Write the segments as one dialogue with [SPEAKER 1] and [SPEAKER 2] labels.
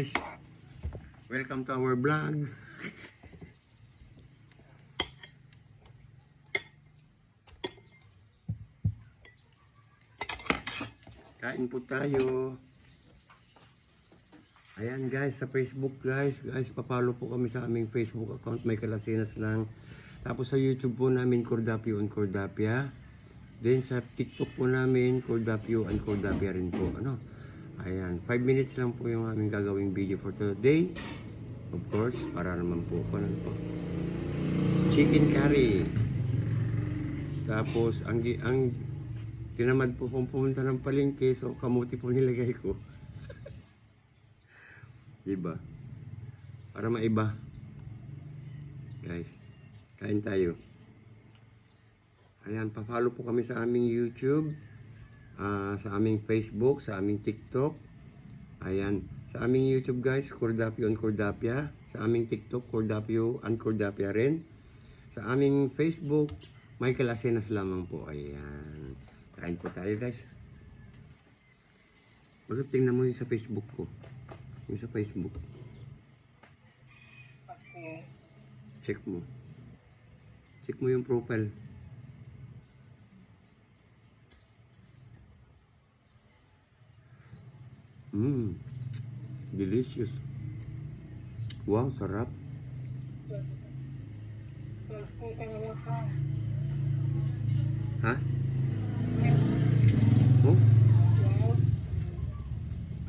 [SPEAKER 1] guys, welcome to our vlog. Kain po tayo. Ayan guys, sa Facebook guys, papalo po kami sa aming Facebook account, may Kalasinas lang. Tapos sa YouTube po namin, Cordapio and Cordapia. Then sa TikTok po namin, Cordapio and Cordapia rin po. Ano? Ayan, 5 minutes lang po yung aming gagawing video for today. Of course, para naman po chicken curry. Tapos ang tinamad po kong pumunta ng palengke, so kamuti po nilagay ko. Diba? Para maiba. Guys, kain tayo. Ayan, pa-follow po kami sa aming YouTube, sa aming Facebook, sa aming TikTok. Ayan, sa aming YouTube guys, Cordapio and Cordapia. Sa aming TikTok, Cordapio and Cordapia rin. Sa aming Facebook, Michael Asenas lamang po. Ayan, kain po tayo guys. Bakit tingnan mo yung sa Facebook ko? Yung sa Facebook.
[SPEAKER 2] Okay.
[SPEAKER 1] Check mo. Check mo yung profile. Delicious. Wow, sarap. Ha? Oh?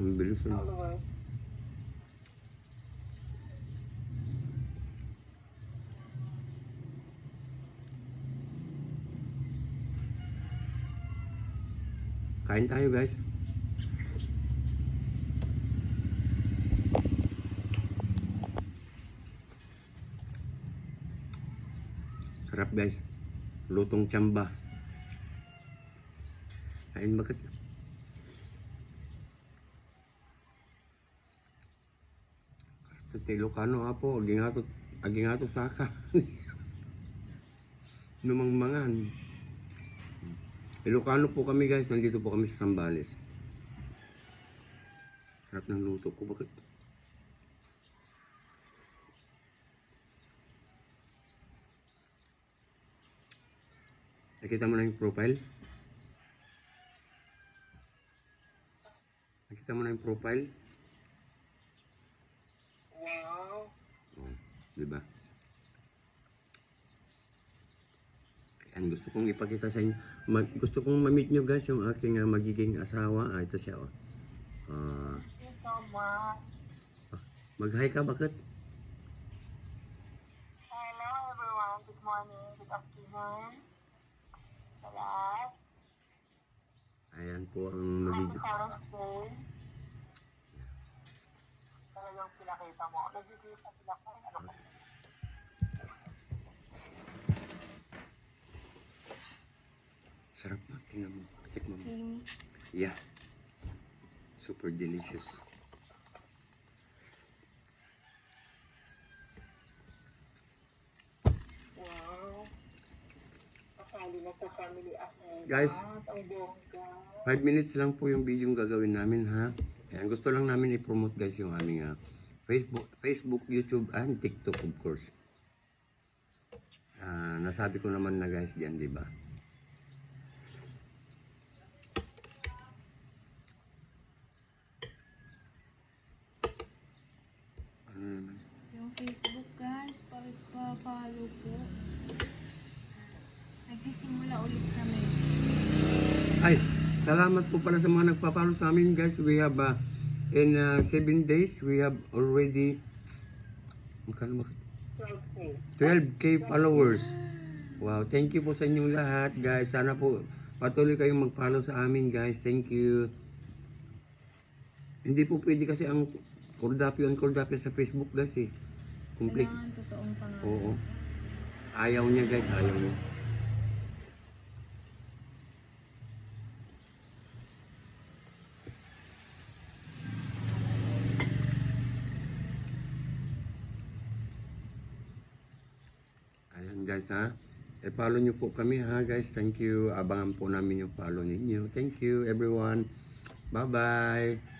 [SPEAKER 1] Ang bilis yun. Kain tayo guys. Sarap guys. Lutong tsamba. Kain bakit? Ito Ilocano apo. Agingato saka. Numangmangan. Ilocano po kami guys. Nandito po kami sa Zambales. Sarap ng luto ko. Bakit? Nakita mo na yung profile? Nakita mo na yung profile?
[SPEAKER 2] Wow.
[SPEAKER 1] Oh, diba? Ayan, gusto kong ipakita sa inyo. Gusto kong ma-meet nyo guys yung aking magiging asawa. Ito siya oh.
[SPEAKER 2] Thank you so much.
[SPEAKER 1] Mag-hi ka, bakit?
[SPEAKER 2] Hello everyone. Good morning. Good afternoon. Salat.
[SPEAKER 1] Ayan po ang magiging...
[SPEAKER 2] Happy Day. Talagang pinakita mo. Nagigisa sila ko. Ano ko?
[SPEAKER 1] Sarap na. Tingnan mo. Tikman mo. Yeah. Super delicious.
[SPEAKER 2] Wow. Kasali na sa family affair.
[SPEAKER 1] Guys,
[SPEAKER 2] Ang bongga.
[SPEAKER 1] 5 minutes lang po yung video yung gagawin namin ha. Ayan, gusto lang namin i-promote guys yung aming Facebook, YouTube, and TikTok of course. Nasabi ko naman na guys diyan, di ba?
[SPEAKER 3] Yung Facebook guys, pa-follow po. Nagsisimula ulit kami.
[SPEAKER 1] Ay, salamat po pala sa mga nagpapalo sa amin guys. We have in 7 days we have already 12K followers. Wow, thank you po sa inyong lahat guys. Sana po patuloy kayong mag-follow sa amin guys. Thank you. Hindi po pwede kasi ang Cordapio and Cordapia sa Facebook guys eh. Complete.
[SPEAKER 3] Kailangan totoong pangalan.
[SPEAKER 1] Oo. Ayaw niya guys, ayaw niya. Ayan guys ha. Follow nyo po kami ha guys. Thank you. Abangan po namin yung follow ninyo. Thank you everyone. Bye bye.